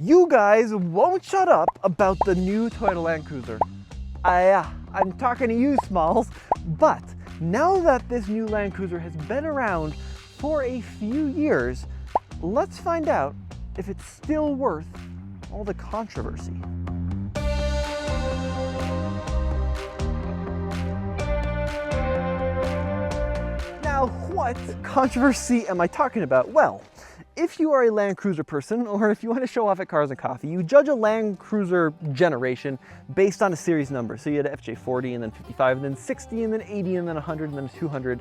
You guys won't shut up about the new Toyota Land Cruiser. I'm talking to you, Smalls. But now that this new Land Cruiser has been around for a few years, let's find out if it's still worth all the controversy. Now, what controversy am I talking about? Well, if you are a Land Cruiser person, or if you want to show off at Cars and Coffee, you judge a Land Cruiser generation based on a series number. So you had FJ40, and then 55, and then 60, and then 80, and then 100, and then 200.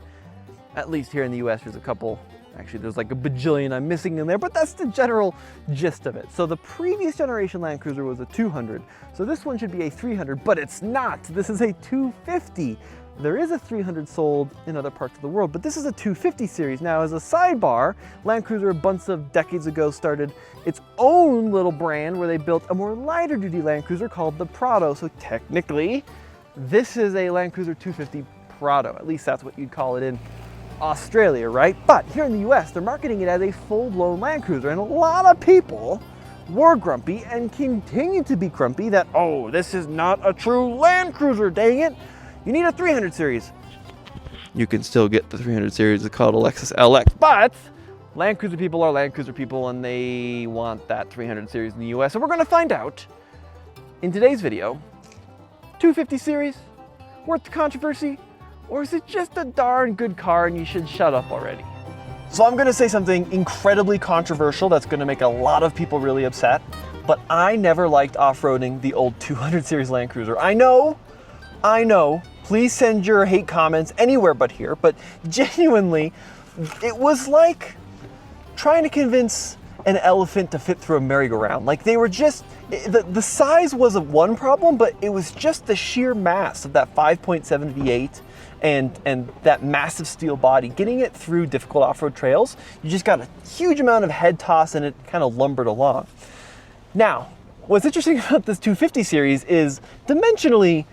At least here in the US, there's a couple. Actually, there's like a bajillion I'm missing in there, but that's the general gist of it. So the previous generation Land Cruiser was a 200. So this one should be a 300, but it's not. This is a 250. There is a 300 sold in other parts of the world, but this is a 250 series. Now, as a sidebar, Land Cruiser a bunch of decades ago started its own little brand where they built a more lighter duty Land Cruiser called the Prado. So technically, this is a Land Cruiser 250 Prado. At least that's what you'd call it in Australia, right? But here in the US, they're marketing it as a full-blown Land Cruiser, and a lot of people were grumpy and continue to be grumpy that, oh, this is not a true Land Cruiser, dang it. You need a 300 series. You can still get the 300 series. It's called a Lexus LX, but Land Cruiser people are Land Cruiser people, and they want that 300 series in the US. So we're gonna find out in today's video, 250 series, worth the controversy, or is it just a darn good car and you should shut up already? So I'm gonna say something incredibly controversial that's gonna make a lot of people really upset, but I never liked off-roading the old 200 series Land Cruiser. I know, please send your hate comments anywhere but here, but genuinely, it was like trying to convince an elephant to fit through a merry-go-round. Like, they were just, the size was one problem, but it was just the sheer mass of that 5.7 V8 and that massive steel body. Getting it through difficult off-road trails, you just got a huge amount of head toss and it kind of lumbered along. Now, what's interesting about this 250 series is dimensionally,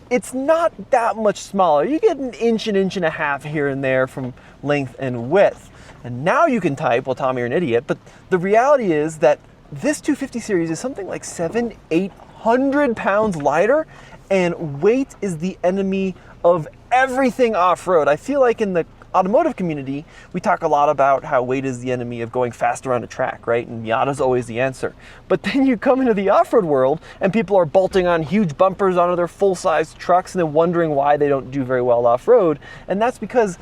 it's not that much smaller. You get an inch and a half here and there from length and width. And now you can type, well, Tommy, you're an idiot, but the reality is that this 250 series is something like 800 pounds lighter, and weight is the enemy of everything off-road. I feel like in the automotive community, we talk a lot about how weight is the enemy of going fast around a track, right? And Miata's always the answer. But then you come into the off-road world and people are bolting on huge bumpers onto their full-size trucks and then wondering why they don't do very well off-road. And that's because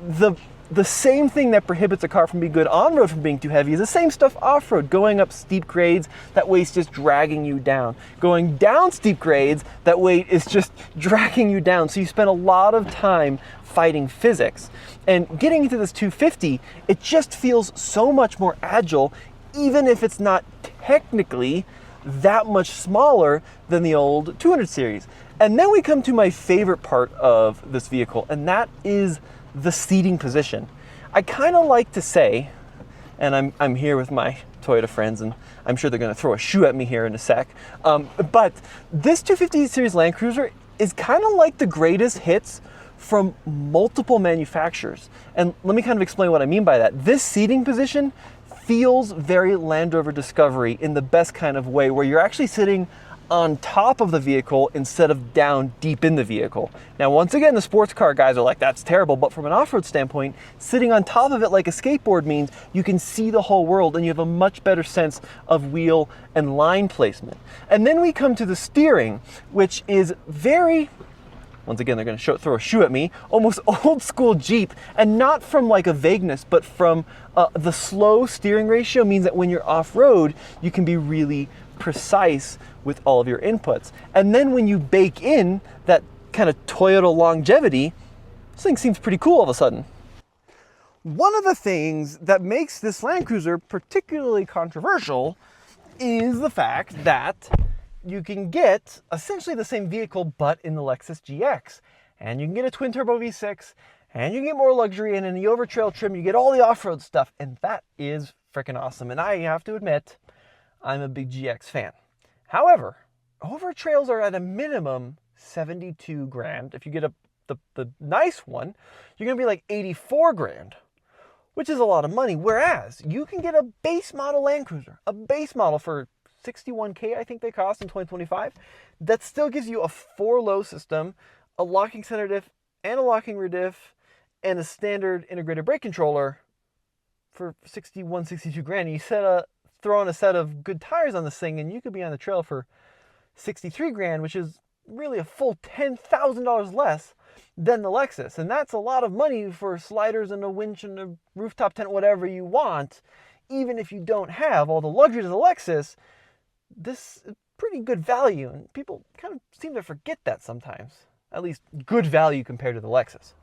the same thing that prohibits a car from being good on-road from being too heavy is the same stuff off-road. Going up steep grades, that weight's just dragging you down. Going down steep grades, that weight is just dragging you down. So you spend a lot of time fighting physics. And getting into this 250, it just feels so much more agile, even if it's not technically that much smaller than the old 200 series. And then we come to my favorite part of this vehicle, and that is the seating position. I kind of like to say, and I'm here with my Toyota friends, and I'm sure they're going to throw a shoe at me here in a sec, but this 250 series Land Cruiser is kind of like the greatest hits from multiple manufacturers. And let me kind of explain what I mean by that. This seating position feels very Land Rover Discovery in the best kind of way, where you're actually sitting on top of the vehicle instead of down deep in the vehicle. Now, once again, the sports car guys are like, that's terrible, but from an off-road standpoint, sitting on top of it like a skateboard means you can see the whole world and you have a much better sense of wheel and line placement. And then we come to the steering, which is very, once again, they're going to throw a shoe at me, almost old school Jeep, and not from like a vagueness, but from the slow steering ratio means that when you're off-road, you can be really precise with all of your inputs. And then when you bake in that kind of Toyota longevity, this thing seems pretty cool all of a sudden. One of the things that makes this Land Cruiser particularly controversial is the fact that you can get essentially the same vehicle, but in the Lexus GX. And you can get a twin-turbo V6, and you can get more luxury, and in the overtrail trim, you get all the off-road stuff, and that is freaking awesome. And I have to admit, I'm a big GX fan. However, overtrails are at a minimum 72 grand. If you get the nice one, you're gonna be like 84 grand. which is a lot of money. Whereas you can get a base model Land Cruiser, a base model for $61K, I think they cost in 2025, that still gives you a 4-low system, a locking center diff and a locking rear diff, and a standard integrated brake controller for 61, 62 grand. You throw on a set of good tires on this thing, and you could be on the trail for 63 grand, which is really a full $10,000 less than the Lexus. And that's a lot of money for sliders and a winch and a rooftop tent, whatever you want. Even if you don't have all the luxuries of the Lexus, this is pretty good value. And people kind of seem to forget that sometimes. At least good value compared to the Lexus.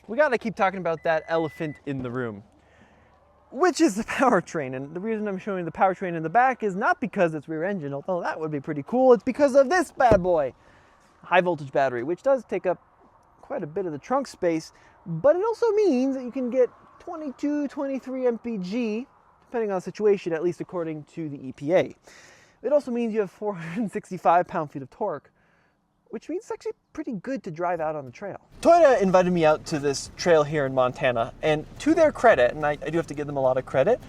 We gotta keep talking about that elephant in the room, which is the powertrain. And the reason I'm showing the powertrain in the back is not because it's rear engine, although that would be pretty cool. It's because of this bad boy, high voltage battery, which does take up quite a bit of the trunk space, but it also means that you can get 22, 23 mpg, depending on the situation, at least according to the EPA. It also means you have 465 pound-feet of torque, which means it's actually pretty good to drive out on the trail. Toyota invited me out to this trail here in Montana, and to their credit, and I do have to give them a lot of credit,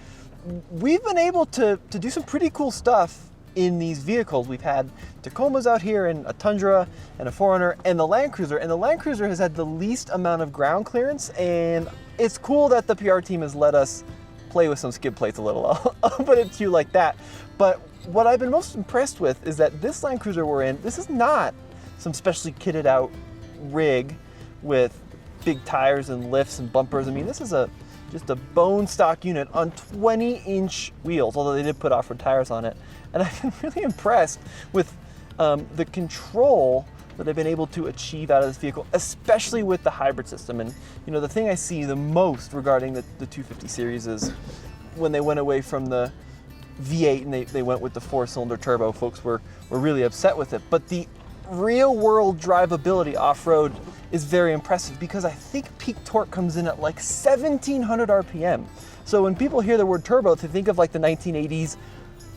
we've been able to do some pretty cool stuff in these vehicles. We've had Tacomas out here, and a Tundra, and a 4Runner, and the Land Cruiser, and the Land Cruiser has had the least amount of ground clearance, and it's cool that the PR team has let us play with some skid plates a little. I'll put it to you like that. But what I've been most impressed with is that this Land Cruiser we're in, this is not some specially kitted out rig with big tires and lifts and bumpers. I mean, this is just a bone stock unit on 20-inch wheels, although they did put off-road tires on it. And I've been really impressed with the control that I've been able to achieve out of this vehicle, especially with the hybrid system. And you know, the thing I see the most regarding the 250 series is when they went away from the V8 and they went with the 4-cylinder turbo, folks were really upset with it. But the real world drivability off-road is very impressive, because I think peak torque comes in at like 1700 RPM. So when people hear the word turbo, they think of like the 1980s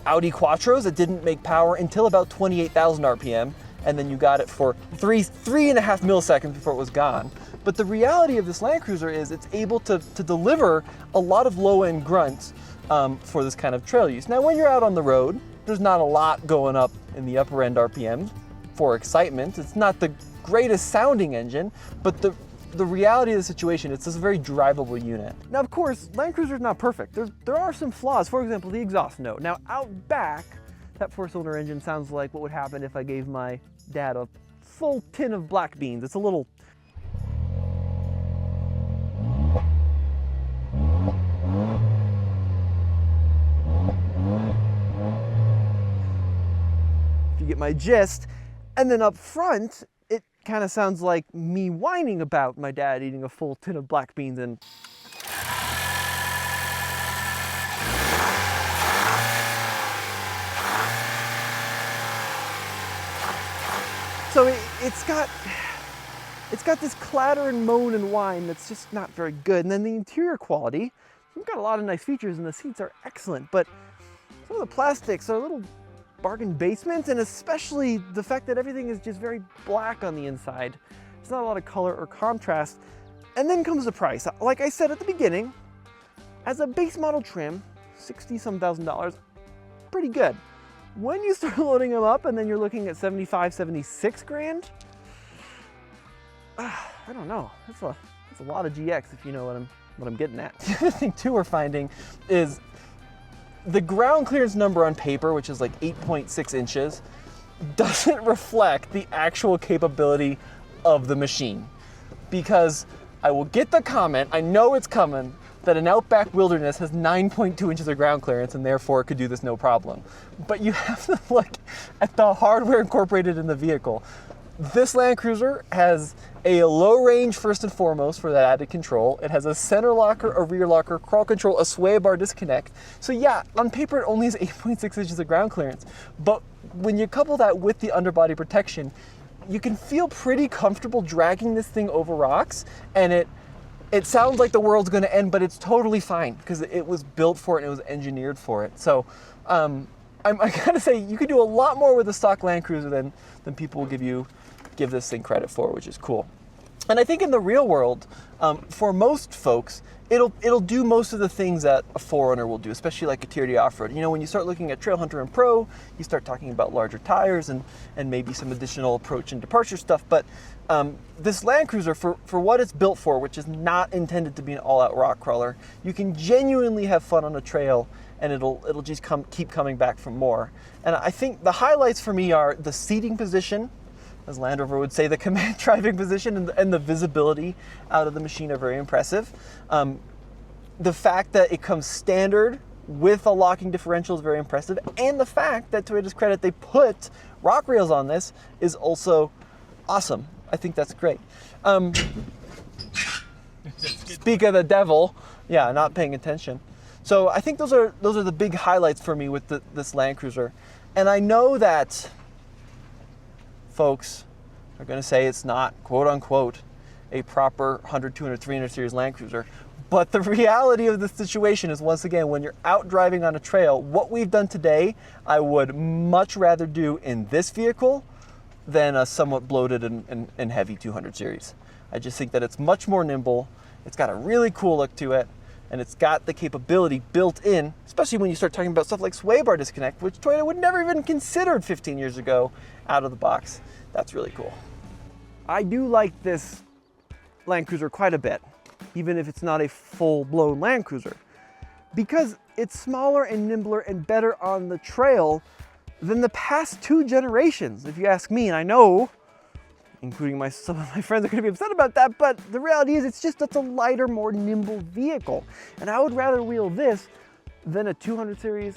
Audi Quattros that didn't make power until about 28,000 RPM, and then you got it for three and a half milliseconds before it was gone. But the reality of this Land Cruiser is it's able to deliver a lot of low-end grunts for this kind of trail use. Now, when you're out on the road, there's not a lot going up in the upper end RPM for excitement. It's not the greatest sounding engine, but the reality of the situation, it's just a very drivable unit. Now, of course, Land Cruiser is not perfect. There are some flaws. For example, the exhaust note. Now, out back, that 4-cylinder engine sounds like what would happen if I gave my dad a full tin of black beans. It's a little... If you get my gist. And then up front, it kind of sounds like me whining about my dad eating a full tin of black beans and... So it's got this clatter and moan and whine that's just not very good. And then the interior quality, we've got a lot of nice features and the seats are excellent, but some of the plastics are a little bargain basement, and especially the fact that everything is just very black on the inside. There's not a lot of color or contrast. And then comes the price. Like I said at the beginning, as a base model trim, $60-some thousand, pretty good. When you start loading them up and then you're looking at 75, 76 grand, I don't know. That's a lot of GX, if you know what I'm getting at. The other thing too we're finding is the ground clearance number on paper, which is like 8.6 inches, doesn't reflect the actual capability of the machine. Because I will get the comment, I know it's coming, that an Outback Wilderness has 9.2 inches of ground clearance and therefore it could do this no problem. But you have to look at the hardware incorporated in the vehicle. This Land Cruiser has a low range first and foremost for that added control. It has a center locker, a rear locker, crawl control, a sway bar disconnect. So yeah, on paper it only has 8.6 inches of ground clearance. But when you couple that with the underbody protection, you can feel pretty comfortable dragging this thing over rocks, and it sounds like the world's gonna end, but it's totally fine because it was built for it and it was engineered for it. So I gotta say, you could do a lot more with a stock Land Cruiser than people will give this thing credit for, which is cool. And I think in the real world, for most folks, it'll do most of the things that a 4Runner will do, especially like a Tier D off-road. You know, when you start looking at Trailhunter and Pro, you start talking about larger tires and maybe some additional approach and departure stuff. But this Land Cruiser, for what it's built for, which is not intended to be an all-out rock crawler, you can genuinely have fun on a trail, and it'll just keep coming back for more. And I think the highlights for me are the seating position. As Land Rover would say, the command driving position and the visibility out of the machine are very impressive. The fact that it comes standard with a locking differential is very impressive. And the fact that, to Toyota's credit, they put rock rails on this is also awesome. I think that's great. Speak of the devil. Yeah, not paying attention. So I think those are the big highlights for me with this Land Cruiser. And I know that folks are going to say it's not, quote unquote, a proper 100, 200, 300 series Land Cruiser. But the reality of the situation is, once again, when you're out driving on a trail, what we've done today, I would much rather do in this vehicle than a somewhat bloated and heavy 200 series. I just think that it's much more nimble. It's got a really cool look to it. And it's got the capability built in, especially when you start talking about stuff like sway bar disconnect, which Toyota would never even considered 15 years ago out of the box. That's really cool. I do like this Land Cruiser quite a bit, even if it's not a full-blown Land Cruiser, because it's smaller and nimbler and better on the trail than the past 2 generations, if you ask me. And I know, including some of my friends are going to be upset about that, but the reality is it's a lighter, more nimble vehicle. And I would rather wheel this than a 200 series.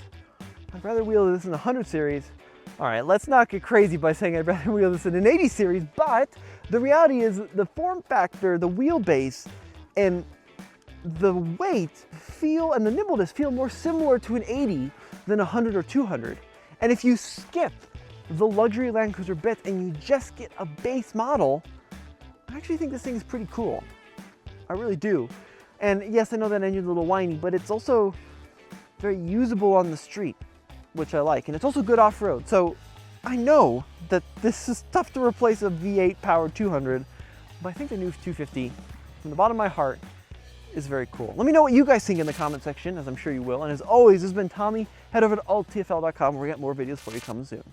I'd rather wheel this in a 100 series. All right, let's not get crazy by saying I'd rather wheel this in an 80 series, but the reality is the form factor, the wheelbase, and the weight and the nimbleness feel more similar to an 80 than a 100 or 200. And if you skip the luxury Land Cruiser bits and you just get a base model, I actually think this thing is pretty cool. I really do. And yes, I know that engine's a little whiny, but it's also very usable on the street, which I like. And it's also good off-road. So I know that this is tough to replace a V8 powered 200, but I think the new 250, from the bottom of my heart, is very cool. Let me know what you guys think in the comment section, as I'm sure you will. And as always, this has been Tommy. Head over to alttfl.com where we got more videos for you coming soon.